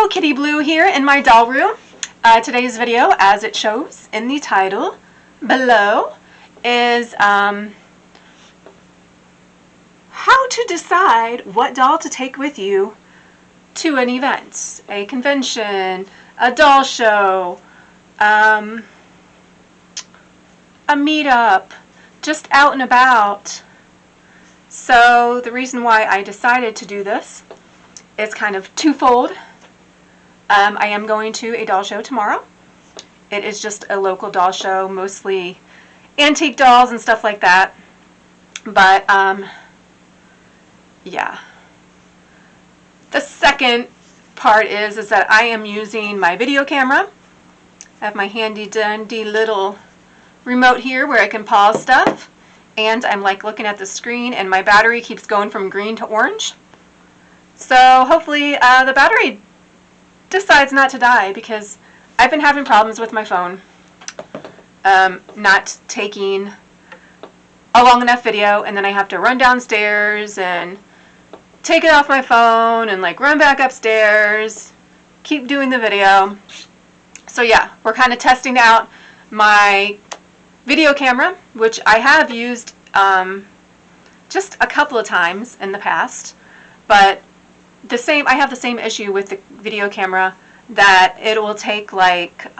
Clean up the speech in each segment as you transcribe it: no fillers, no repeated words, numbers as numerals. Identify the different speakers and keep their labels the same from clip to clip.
Speaker 1: Kitty Blue here in my doll room. Today's video, as it shows in the title below, is how to decide what doll to take with you to an event, a convention, a doll show, a meetup, just out and about. So the reason why I decided to do this is kind of twofold. I am going to a doll show tomorrow. It is just a local doll show, mostly antique dolls and stuff like that. But, yeah. The second part is that I am using my video camera. I have my handy dandy little remote here where I can pause stuff. And I'm like looking at the screen and my battery keeps going from green to orange. So hopefully the battery decides not to die, because I've been having problems with my phone not taking a long enough video, and then I have to run downstairs and take it off my phone and like run back upstairs, keep doing the video. So yeah, we're kind of testing out my video camera, which I have used just a couple of times in the past, but I have the same issue with the video camera, that it'll take like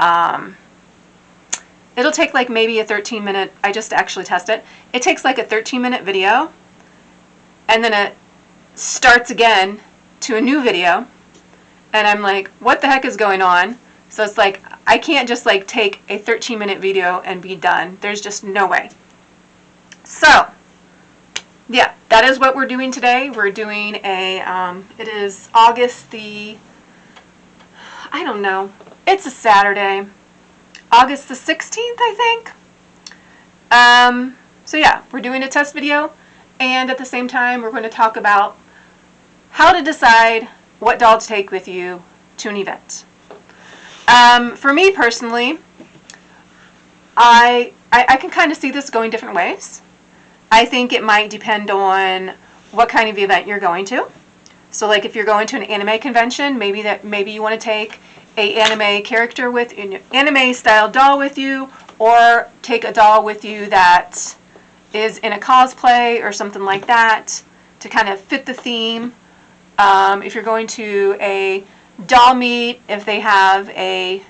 Speaker 1: maybe a 13-minute, I just actually tested it. It takes like a 13-minute video, and then it starts again to a new video, and I'm like, what the heck is going on? So it's like, I can't just like take a 13-minute video and be done. There's just no way. So yeah, that is what we're doing today. We're doing a, it is August the, I don't know, it's a Saturday, August the 16th, I think. So yeah, we're doing a test video, and at the same time, we're going to talk about how to decide what doll to take with you to an event. For me personally, I can kind of see this going different ways. I think it might depend on what kind of event you're going to. So like if you're going to an anime convention, maybe you want to take a anime character with an anime style doll with you, or take a doll with you that is in a cosplay or something like that to kind of fit the theme. If you're going to a doll meet, if they have a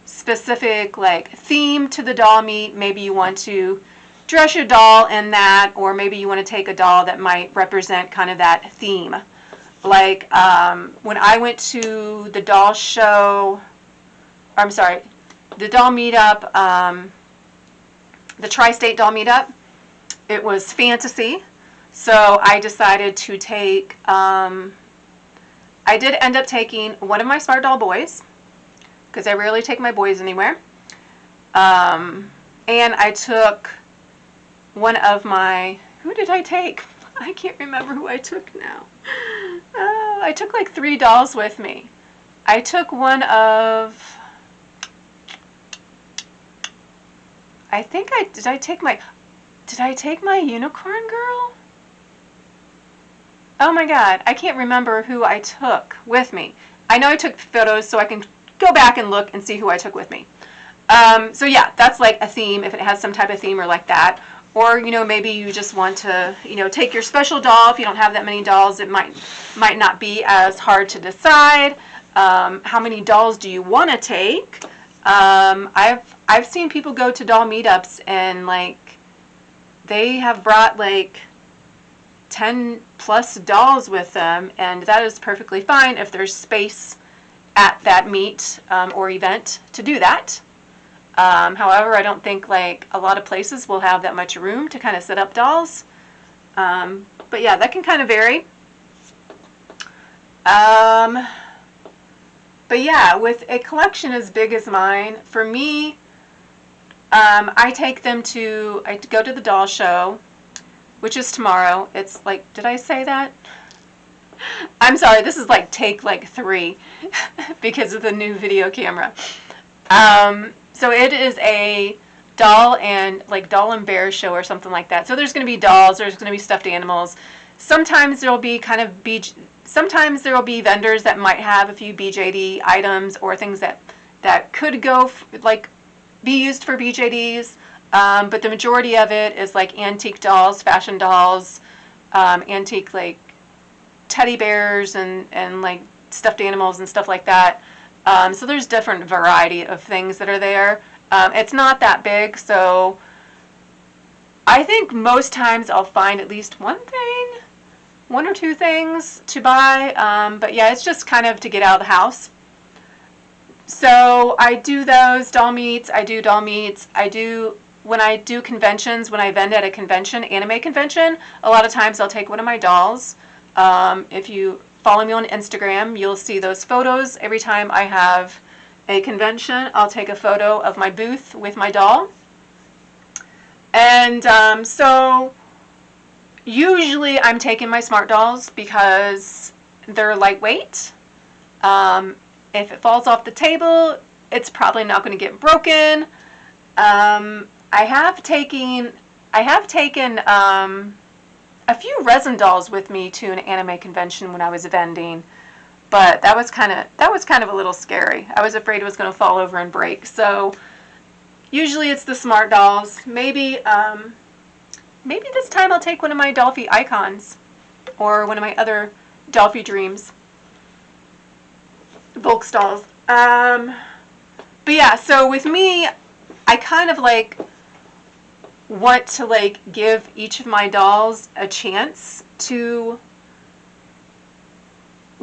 Speaker 1: specific like theme to the doll meet, maybe you want to dress your doll in that, or maybe you want to take a doll that might represent kind of that theme. Like when I went to the doll show, or I'm sorry, the doll meetup, the Tri-State doll meetup, it was fantasy. So I decided to take, I did end up taking one of my Smart Doll boys, because I rarely take my boys anywhere. And I took one of my, who did I take? I can't remember who I took now. Oh, I took like 3 dolls with me. I took one of, I think did I take my unicorn girl? Oh my god, I can't remember who I took with me. I know I took photos, so I can go back and look and see who I took with me. So yeah, that's like a theme, if it has some type of theme or like that. Or, you know, maybe you just want to, you know, take your special doll. If you don't have that many dolls, it might not be as hard to decide. How many dolls do you want to take? I've seen people go to doll meetups and like they have brought like 10 plus dolls with them, and that is perfectly fine if there's space at that meet or event to do that. However, I don't think like a lot of places will have that much room to kind of set up dolls. But yeah, that can kind of vary. But yeah, with a collection as big as mine, for me, I go to the doll show, which is tomorrow. It's like, did I say that? I'm sorry, this is like take like 3 because of the new video camera. So it is a doll and bear show or something like that. So there's going to be dolls, there's going to be stuffed animals, Sometimes there'll be kind of sometimes there will be vendors that might have a few BJD items or things that could go like be used for BJDs, but the majority of it is like antique dolls, fashion dolls, antique like teddy bears and like stuffed animals and stuff like that. So there's different variety of things that are there. It's not that big, so I think most times I'll find at least one or two things to buy. But yeah, it's just kind of to get out of the house. So I do those doll meets. I do doll meets. When I do conventions, when I vend at a convention, anime convention, a lot of times I'll take one of my dolls. If you follow me on Instagram, you'll see those photos. Every time I have a convention, I'll take a photo of my booth with my doll. And so usually I'm taking my smart dolls because they're lightweight. If it falls off the table, it's probably not going to get broken. I have taken a few resin dolls with me to an anime convention when I was vending, but that was kind of a little scary. I was afraid it was going to fall over and break. So usually it's the smart dolls. Maybe this time I'll take one of my Dolphy icons or one of my other Dolphy Dreams Volks dolls. But yeah, so with me, I kind of like want to like give each of my dolls a chance to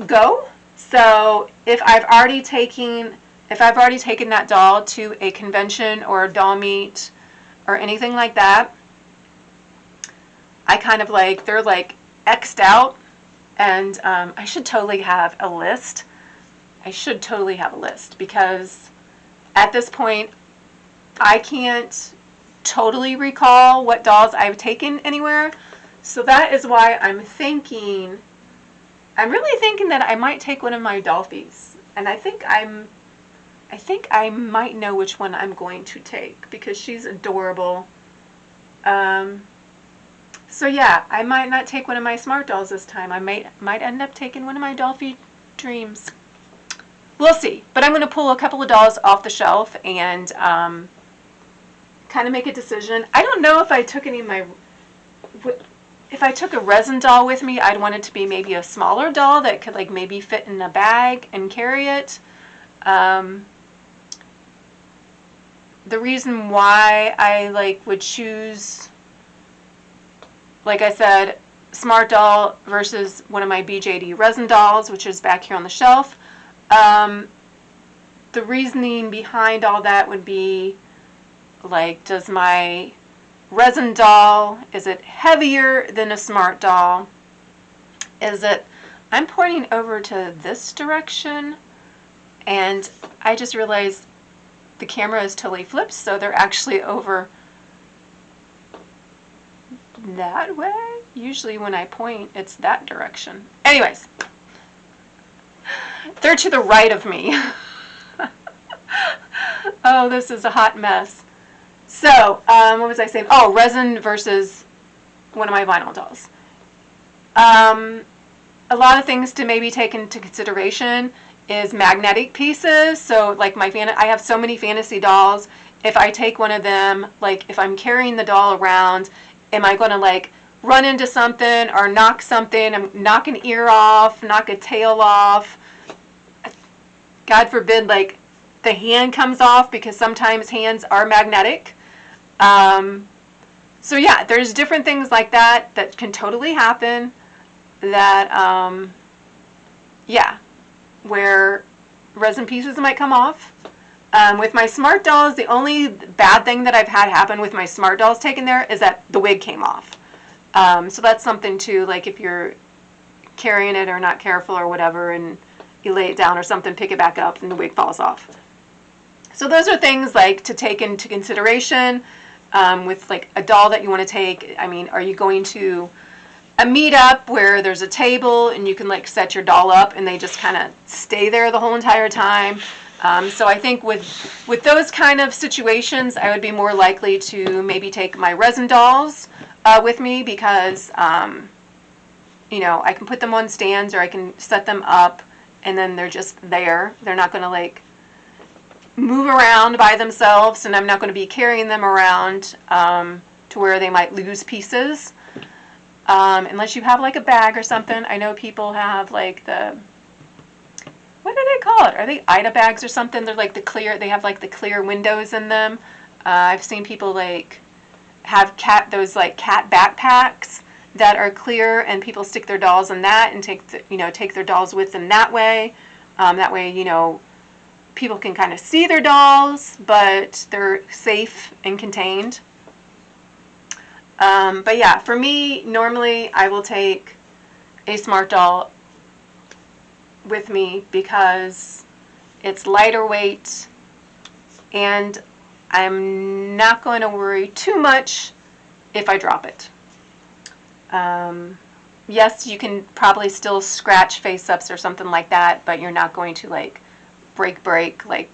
Speaker 1: go. So if I've already taken that doll to a convention or a doll meet or anything like that, I kind of like, they're like X'd out, and I should totally have a list. Because at this point I can't totally recall what dolls I've taken anywhere. So that is why I'm really thinking that I might take one of my Dolphys. And I think I might know which one I'm going to take because she's adorable. So yeah, I might not take one of my smart dolls this time. I might end up taking one of my Dolphy Dreams. We'll see. But I'm going to pull a couple of dolls off the shelf and kind of make a decision. I don't know if I took if I took a resin doll with me, I'd want it to be maybe a smaller doll that could like maybe fit in a bag and carry it. The reason why I like would choose, like I said, smart doll versus one of my BJD resin dolls, which is back here on the shelf. The reasoning behind all that would be like, does my resin doll, is it heavier than a smart doll? I'm pointing over to this direction, and I just realized the camera is totally flipped, so they're actually over that way. Usually when I point, it's that direction. Anyways, they're to the right of me. Oh, this is a hot mess. So, what was I saying? Oh, resin versus one of my vinyl dolls. A lot of things to maybe take into consideration is magnetic pieces. So, like I have so many fantasy dolls. If I take one of them, like if I'm carrying the doll around, am I going to like run into something or knock something, knock an ear off, knock a tail off? God forbid, like the hand comes off, because sometimes hands are magnetic. So yeah, there's different things like that that can totally happen, that yeah, where resin pieces might come off. With my smart dolls, the only bad thing that I've had happen with my smart dolls taken there is that the wig came off. So that's something too, like if you're carrying it or not careful or whatever, and you lay it down or something, pick it back up and the wig falls off. So those are things like to take into consideration with like a doll that you want to take. I mean, are you going to a meetup where there's a table and you can like set your doll up and they just kind of stay there the whole entire time? So I think with those kind of situations, I would be more likely to maybe take my resin dolls with me, because you know, I can put them on stands or I can set them up and then they're just there. They're not going to like move around by themselves, and I'm not going to be carrying them around to where they might lose pieces. Unless you have like a bag or something. I know people have like the, what do they call it? Are they Ida bags or something? They're like the clear, they have like the clear windows in them. I've seen people like have those like cat backpacks that are clear, and people stick their dolls in that and take their dolls with them that way. That way, you know, people can kind of see their dolls, but they're safe and contained. But yeah, for me, normally I will take a smart doll with me because it's lighter weight and I'm not going to worry too much if I drop it. Yes, you can probably still scratch face-ups or something like that, but you're not going to like break, like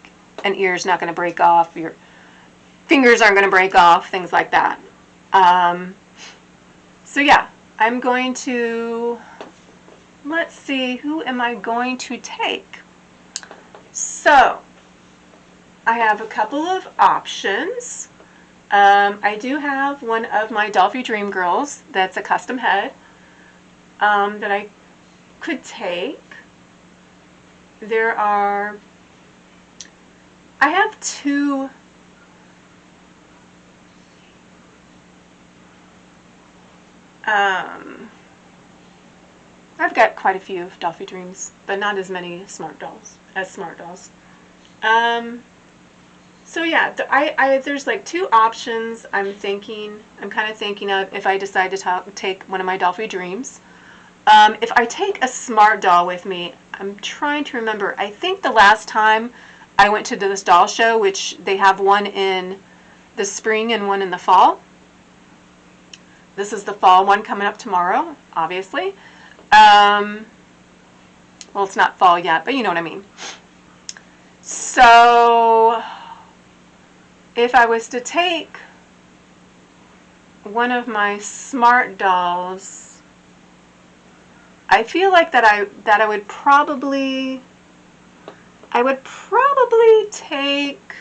Speaker 1: an ear's not going to break off, your fingers aren't going to break off, things like that. So yeah, I'm going to, let's see, who am I going to take? So, I have a couple of options. I do have one of my Dolphy Dream Girls that's a custom head that I could take. I have two I've got quite a few Dolphy Dreams, but not as many smart dolls. So yeah, there's like two options I'm kind of thinking of if I decide to take one of my Dolphy Dreams. If I take a smart doll with me, I'm trying to remember, I think the last time I went to this doll show, which they have one in the spring and one in the fall. This is the fall one coming up tomorrow, obviously. Well, it's not fall yet, but you know what I mean. So, if I was to take one of my smart dolls, I feel like I would probably take,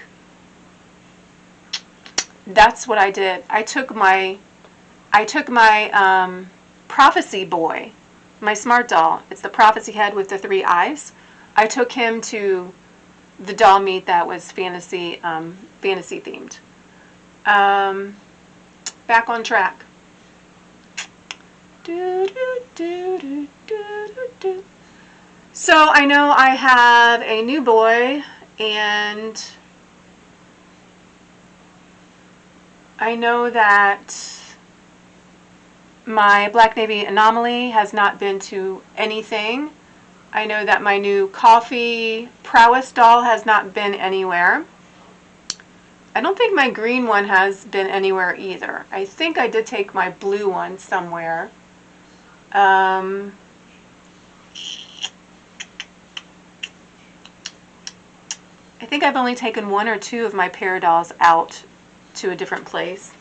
Speaker 1: that's what I did. I took my Prophecy Boy, my smart doll. It's the Prophecy head with the 3 eyes. I took him to the doll meet that was fantasy themed. Back on track. So I know I have a new boy, and I know that my Black Navy Anomaly has not been to anything. I know that my new Coffee Prowess doll has not been anywhere. I don't think my green one has been anywhere either. I think I did take my blue one somewhere. I think I've only taken 1 or 2 of my pair dolls out to a different place.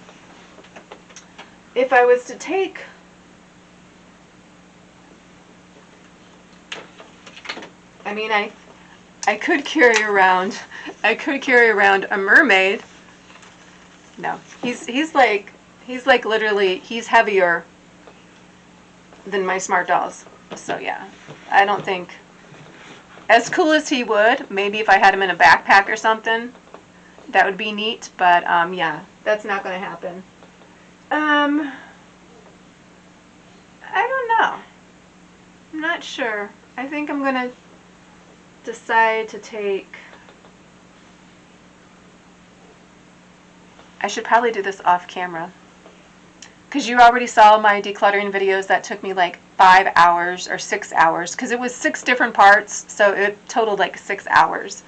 Speaker 1: If I was to take I could carry around a mermaid. No, he's like literally, he's heavier than my smart dolls. So yeah, I don't think, as cool as he would, maybe if I had him in a backpack or something, that would be neat, but yeah, that's not going to happen. I don't know. I'm not sure. I think I'm going to decide to take, I should probably do this off camera, because you already saw my decluttering videos that took me like 5 hours or 6 hours, because it was 6 different parts, so it totaled like 6 hours.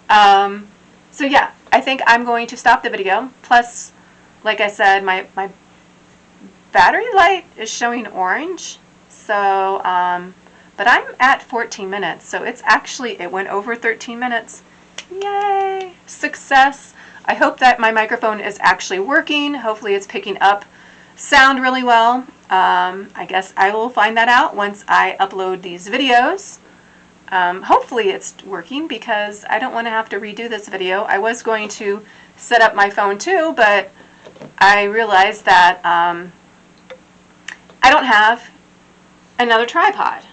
Speaker 1: So yeah, I think I'm going to stop the video. Plus, like I said, my battery light is showing orange, so but I'm at 14 minutes, so it went over 13 minutes. Yay! Success! I hope that my microphone is actually working. Hopefully it's picking up sound really well. I guess I will find that out once I upload these videos. Hopefully it's working, because I don't want to have to redo this video. I was going to set up my phone too, but I realized that I don't have another tripod.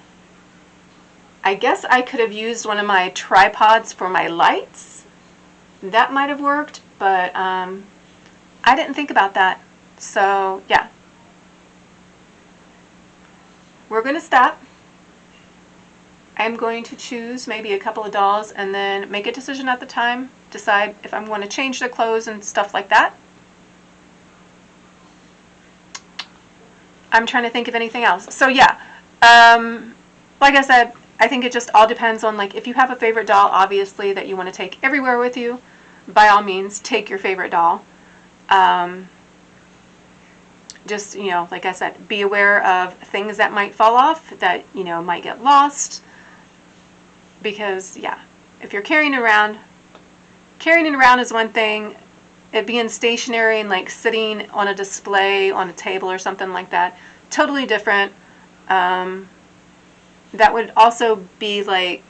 Speaker 1: I guess I could have used one of my tripods for my lights. That might have worked, but I didn't think about that. So yeah, we're going to stop. I'm going to choose maybe a couple of dolls and then make a decision at the time, decide if I'm going to change the clothes and stuff like that. I'm trying to think of anything else. So yeah, like I said, I think it just all depends on, like, if you have a favorite doll, obviously, that you want to take everywhere with you, by all means, take your favorite doll. Just, you know, like I said, be aware of things that might fall off, that, you know, might get lost. Because, yeah, if you're carrying it around is one thing. It being stationary and, like, sitting on a display on a table or something like that, totally different. That would also be, like,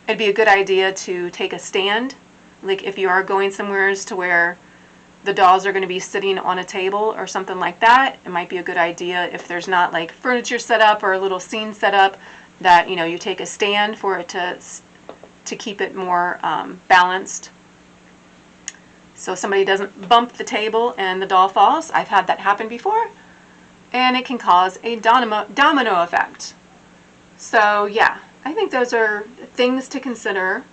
Speaker 1: it'd be a good idea to take a stand. Like, if you are going somewhere to where the dolls are going to be sitting on a table or something like that, it might be a good idea, if there's not, like, furniture set up or a little scene set up, that, you know, you take a stand for it to keep it more balanced, so somebody doesn't bump the table and the doll falls. I've had that happen before, and it can cause a domino effect. So yeah, I think those are things to consider.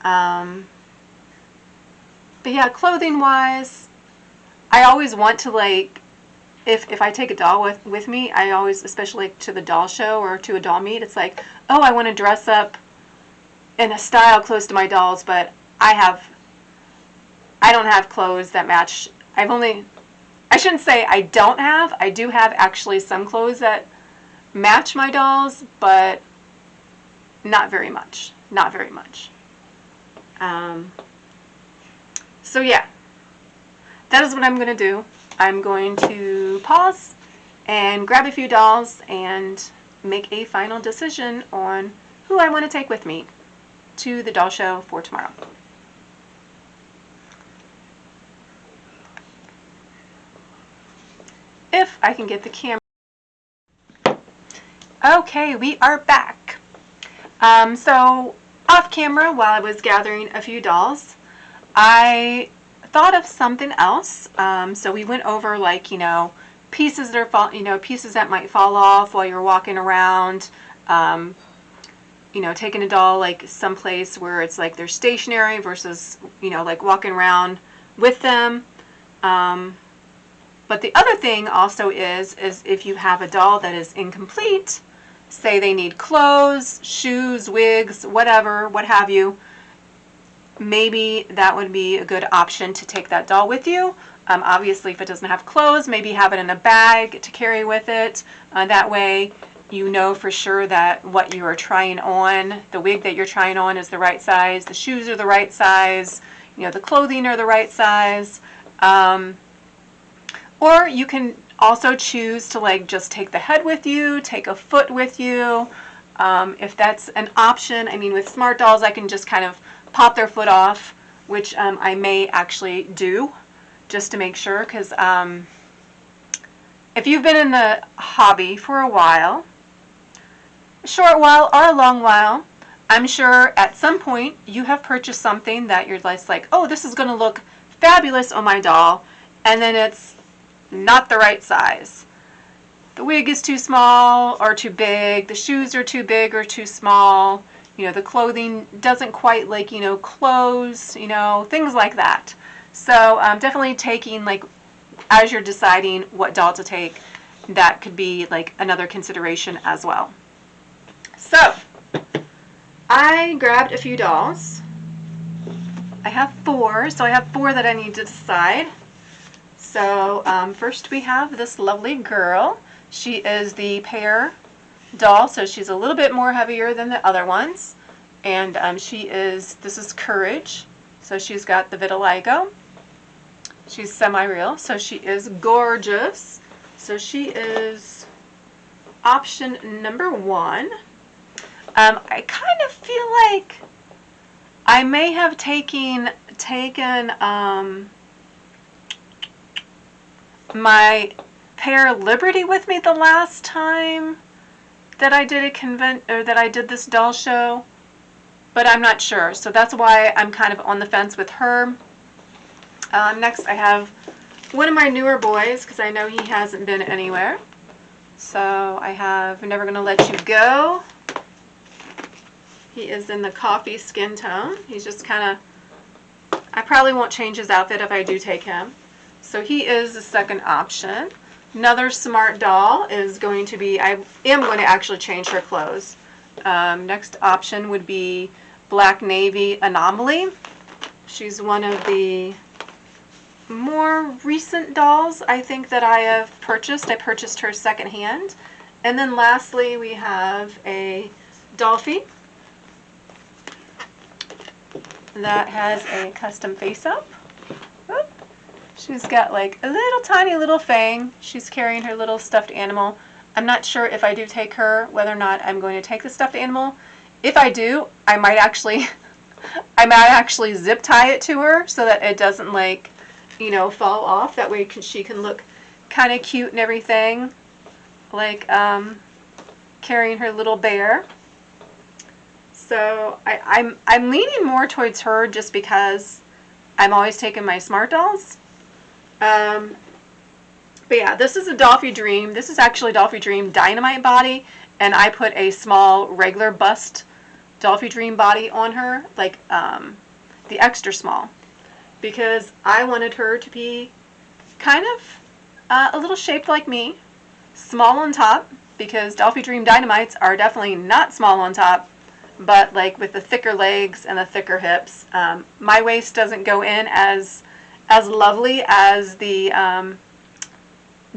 Speaker 1: But yeah, clothing wise, I always want to, like, if I take a doll with me, I always, especially to the doll show or to a doll meet, it's like, oh, I want to dress up in a style close to my dolls, but I don't have clothes that match. I shouldn't say I don't have. I do have actually some clothes that match my dolls, but not very much. Not very much. So yeah, that is what I'm going to do. I'm going to pause and grab a few dolls and make a final decision on who I want to take with me to the doll show for tomorrow. If I can get the camera. Okay, we are back. So off camera, while I was gathering a few dolls, I thought of something else. So we went over, like, you know, pieces that might fall off while you're walking around. You know, taking a doll, like, someplace where it's like they're stationary versus, you know, like walking around with them. But the other thing also is if you have a doll that is incomplete, say they need clothes, shoes, wigs, whatever, what have you, maybe that would be a good option to take that doll with you. Obviously, if it doesn't have clothes, maybe have it in a bag to carry with it. That way, you know for sure that what you are trying on, the wig that you're trying on, is the right size, the shoes are the right size, you know, the clothing are the right size. Or you can also choose to, like, just take the head with you, take a foot with you. If that's an option, I mean, with smart dolls, I can just kind of pop their foot off, which I may actually do, just to make sure, because if you've been in the hobby for a while, a short while or a long while, I'm sure at some point you have purchased something that you're like, oh, this is going to look fabulous on my doll, and then it's not the right size. The wig is too small or too big, the shoes are too big or too small, you know, the clothing doesn't quite, like, you know, close, you know, things like that. So definitely taking, like, as you're deciding what doll to take, that could be, like, another consideration as well. So I grabbed a few dolls. I have 4, so I have 4 that I need to decide. So first we have this lovely girl. She is the pear doll, so she's a little bit more heavier than the other ones. And this is Courage. So she's got the vitiligo. She's semi-real, so she is gorgeous. So she is option number 1. I kind of feel like I may have taken my Pear Liberty with me the last time that I did that I did this doll show, but I'm not sure. So that's why I'm kind of on the fence with her. Next, I have one of my newer boys, because I know he hasn't been anywhere. So I have Never Gonna Let You Go. He is in the coffee skin tone. He's just kind of, I probably won't change his outfit if I do take him. So he is the second option. Another smart doll is going to be, I am going to actually change her clothes. Next option would be Black Navy Anomaly. She's one of the more recent dolls I think that I have purchased. I purchased her secondhand. And then lastly we have a Dolphy that has a custom face up. Oop. She's got like a little tiny little fang. She's carrying her little stuffed animal. I'm not sure if I do take her whether or not I'm going to take the stuffed animal. If I do, I might actually zip tie it to her so that it doesn't like, you know, fall off. That way she can look kind of cute and everything, like carrying her little bear. So I'm leaning more towards her just because I'm always taking my smart dolls. But yeah, this is a Dolphy Dream. This is actually Dolphy Dream Dynamite body, and I put a small regular bust Dolphy Dream body on her, like the extra small, because I wanted her to be kind of a little shaped like me, small on top, because Dolphy Dream Dynamites are definitely not small on top, but like with the thicker legs and the thicker hips. My waist doesn't go in as lovely as the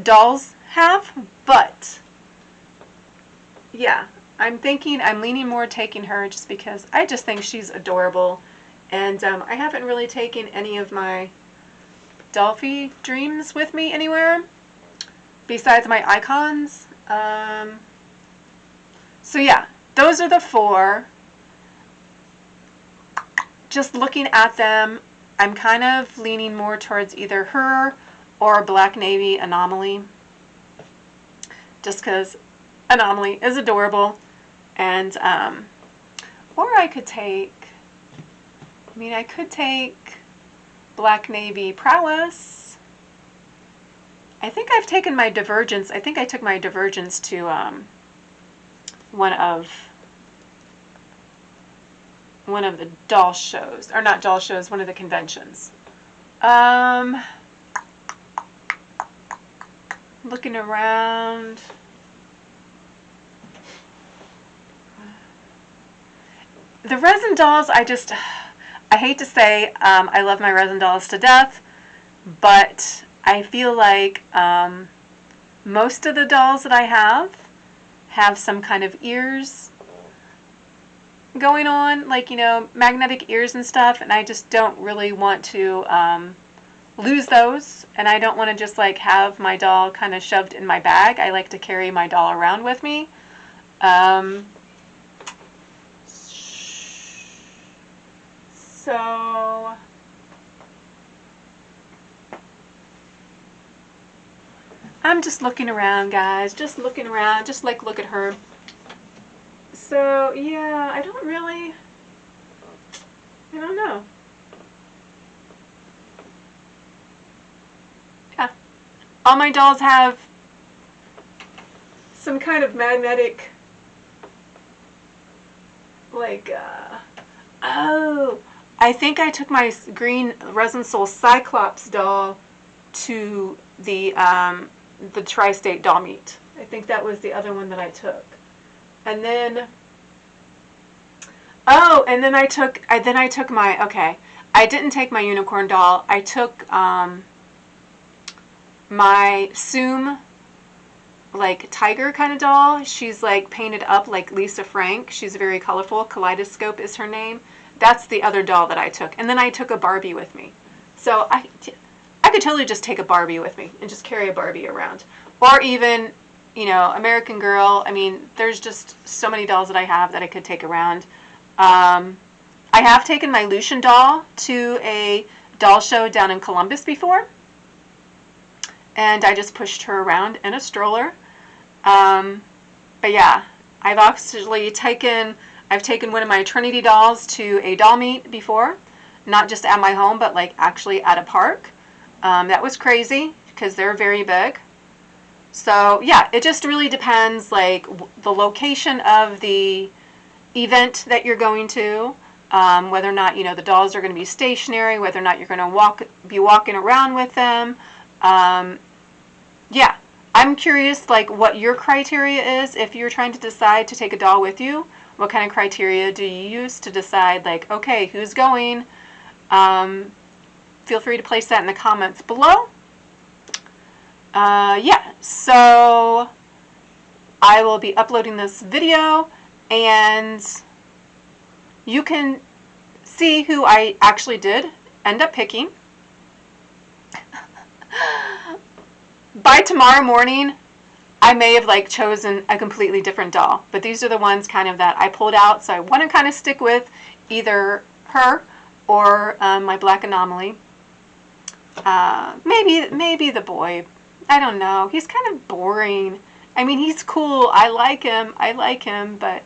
Speaker 1: dolls have, but yeah, I'm leaning more taking her just because I just think she's adorable. And I haven't really taken any of my Dolphy Dreams with me anywhere besides my icons. So yeah, those are the 4. Just looking at them, I'm kind of leaning more towards either her or Black Navy Anomaly, just because Anomaly is adorable. And or I could take, I could take Black Navy Prowess. I think I've taken my Divergence. I think I took my Divergence to one of the doll shows, or not doll shows, one of the conventions. Looking around. The resin dolls, I hate to say, I love my resin dolls to death, but I feel like most of the dolls that I have some kind of ears going on, like, you know, magnetic ears and stuff, and I just don't really want to lose those, and I don't want to just like have my doll kind of shoved in my bag. I like to carry my doll around with me. So I'm just looking around, guys, just looking around, just like look at her. So yeah, I don't know. Yeah, all my dolls have some kind of magnetic, like, oh, I think I took my green Resin Soul Cyclops doll to the Tri-State Doll Meet. I think that was the other one that I took. And then, oh, and then I took my, okay, I didn't take my unicorn doll. I took my Soom, like, tiger kind of doll. She's like painted up like Lisa Frank. She's very colorful. Kaleidoscope is her name. That's the other doll that I took. And then I took a Barbie with me. So I I could totally just take a Barbie with me and just carry a Barbie around. Or even, you know, American Girl. I mean, there's just so many dolls that I have that I could take around. I have taken my Lucian doll to a doll show down in Columbus before. And I just pushed her around in a stroller. But yeah, I've taken one of my Trinity dolls to a doll meet before. Not just at my home, but like actually at a park. That was crazy because they're very big. So yeah, it just really depends, like the location of the event that you're going to, whether or not, you know, the dolls are going to be stationary, whether or not you're going to be walking around with them. Yeah, I'm curious, like, what your criteria is if you're trying to decide to take a doll with you. What kind of criteria do you use to decide, like, okay, who's going? Feel free to place that in the comments below. Yeah, so I will be uploading this video, and you can see who I actually did end up picking. By tomorrow morning, I may have like chosen a completely different doll, but these are the ones kind of that I pulled out, so I want to kind of stick with either her or my black anomaly. Maybe the boy. I don't know. He's kind of boring. I mean, he's cool. I like him, but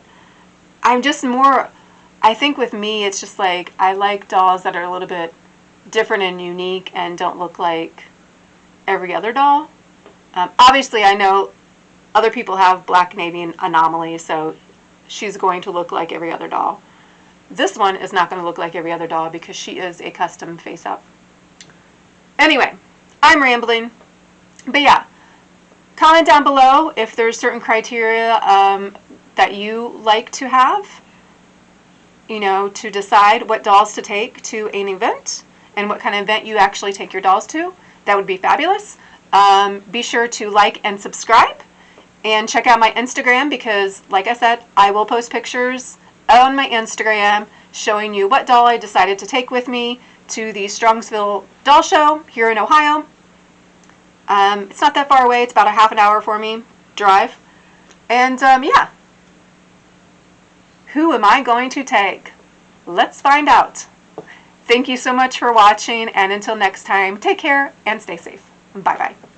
Speaker 1: I'm just more, I think with me, it's just like, I like dolls that are a little bit different and unique and don't look like every other doll. Obviously, I know other people have black Canadian anomaly, so she's going to look like every other doll. This one is not going to look like every other doll because she is a custom face-up. Anyway, I'm rambling. But yeah, comment down below if there's certain criteria that you like to have, you know, to decide what dolls to take to an event and what kind of event you actually take your dolls to. That would be fabulous. Be sure to like and subscribe and check out my Instagram because, like I said, I will post pictures on my Instagram showing you what doll I decided to take with me to the Strongsville Doll Show here in Ohio. It's not that far away. It's about a half an hour for me drive. And yeah, who am I going to take? Let's find out. Thank you so much for watching, and until next time, take care and stay safe. Bye-bye.